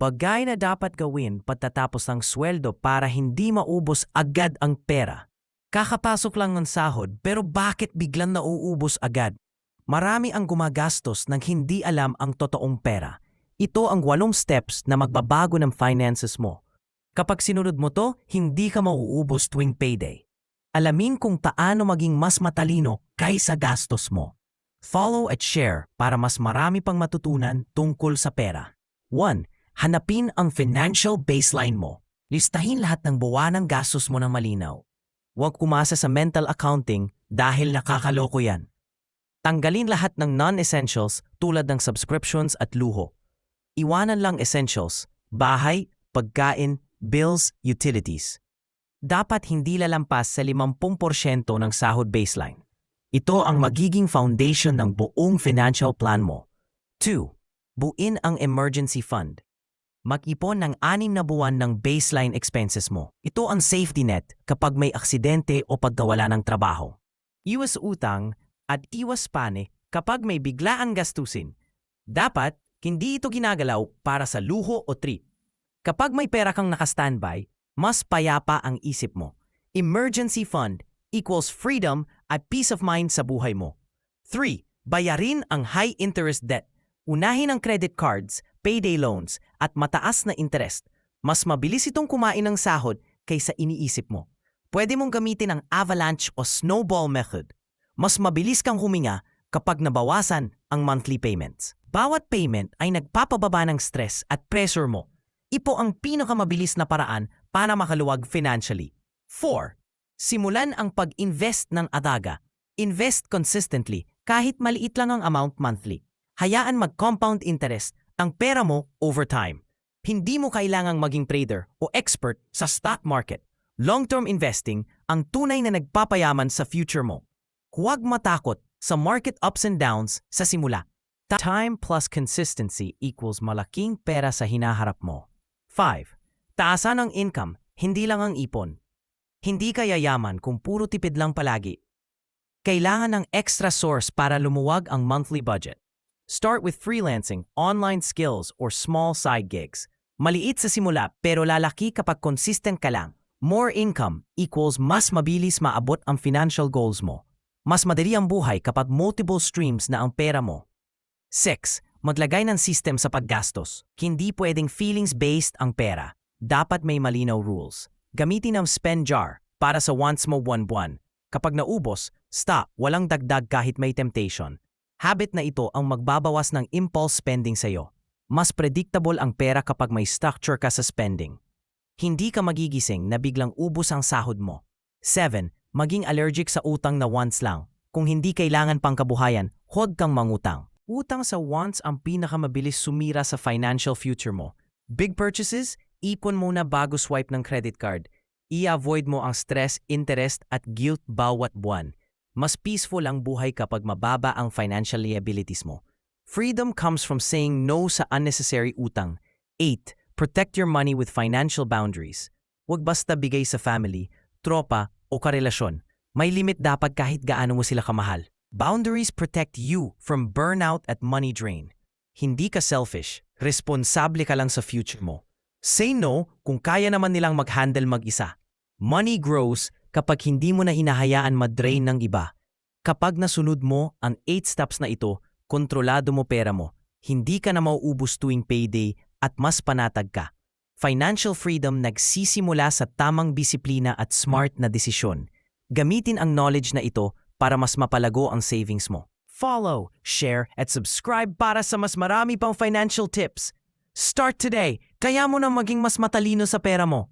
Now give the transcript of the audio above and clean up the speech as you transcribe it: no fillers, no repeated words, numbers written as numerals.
Bagay na dapat gawin pagkatapos ng sweldo para hindi maubos agad ang pera. Kakapasok lang ng sahod pero bakit biglang nauubos agad? Marami ang gumagastos nang hindi alam ang totoong pera. Ito ang 8 steps na magbabago ng finances mo. Kapag sinunod mo to, hindi ka mauubos tuwing payday. Alamin kung paano maging mas matalino kaysa gastos mo. Follow at share para mas marami pang matutunan tungkol sa pera. 1. Hanapin ang financial baseline mo. Listahin lahat ng buwanang gastos mo ng malinaw. Huwag umasa sa mental accounting dahil nakakaloko yan. Tanggalin lahat ng non-essentials tulad ng subscriptions at luho. Iwanan lang essentials, bahay, pagkain, bills, utilities. Dapat hindi lalampas sa 50% ng sahod baseline. Ito ang magiging foundation ng buong financial plan mo. 2. Buuin ang emergency fund. Mag-ipon ng 6 na buwan ng baseline expenses mo. Ito ang safety net kapag may aksidente o pagkawala ng trabaho. Iwas utang at iwas panik kapag may biglaang gastusin. Dapat, hindi ito ginagalaw para sa luho o treat. Kapag may pera kang naka-standby, mas payapa ang isip mo. Emergency fund equals freedom at peace of mind sa buhay mo. 3. Bayarin ang high-interest debt. Unahin ang credit cards, payday loans, at mataas na interest. Mas mabilis itong kumain ng sahod kaysa iniisip mo. Pwede mong gamitin ang avalanche o snowball method. Mas mabilis kang huminga kapag nabawasan ang monthly payments. Bawat payment ay nagpapababa ng stress at pressure mo. Ito ang pinakamabilis na paraan para makaluwag financially. 4. Simulan ang pag-invest ng adaga. Invest consistently kahit maliit lang ang amount monthly. Hayaan mag-compound interest ang pera mo over time. Hindi mo kailangang maging trader o expert sa stock market. Long-term investing ang tunay na nagpapayaman sa future mo. Huwag matakot sa market ups and downs sa simula. Time plus consistency equals malaking pera sa hinaharap mo. 5. Taasan ang income, hindi lang ang ipon. Hindi ka yayaman kung puro tipid lang palagi. Kailangan ng extra source para lumuwag ang monthly budget. Start with freelancing, online skills, or small side gigs. Maliit sa simula pero lalaki kapag consistent ka lang. More income equals mas mabilis maabot ang financial goals mo. Mas madali ang buhay kapag multiple streams na ang pera mo. 6. Maglagay ng system sa paggastos. Hindi pwedeng feelings-based ang pera. Dapat may malinaw rules. Gamitin ang spend jar para sa wants mo buwan-buwan. Kapag naubos, stop, walang dagdag kahit may temptation. Habit na ito ang magbabawas ng impulse spending sa'yo. Mas predictable ang pera kapag may structure ka sa spending. Hindi ka magigising na biglang ubos ang sahod mo. 7. Maging allergic sa utang na wants lang. Kung hindi kailangan pang kabuhayan, huwag kang mangutang. Utang sa wants ang pinakamabilis sumira sa financial future mo. Big purchases, ipon muna bago swipe ng credit card. I-avoid mo ang stress, interest at guilt bawat buwan. Mas peaceful ang buhay kapag mababa ang financial liabilities mo. Freedom comes from saying no sa unnecessary utang. 8. Protect your money with financial boundaries. Huwag basta bigay sa family, tropa o karelasyon. May limit dapat kahit gaano mo sila kamahal. Boundaries protect you from burnout at money drain. Hindi ka selfish, responsable ka lang sa future mo. Say no kung kaya naman nilang mag-handle mag-isa. Money grows kapag hindi mo na hinahayaan ma-drain ng iba. Kapag nasunod mo ang 8 steps na ito, kontrolado mo pera mo. Hindi ka na mauubos tuwing payday at mas panatag ka. Financial freedom nagsisimula sa tamang disiplina at smart na desisyon. Gamitin ang knowledge na ito para mas mapalago ang savings mo. Follow, share at subscribe para sa mas marami pang financial tips. Start today, kaya mo na maging mas matalino sa pera mo.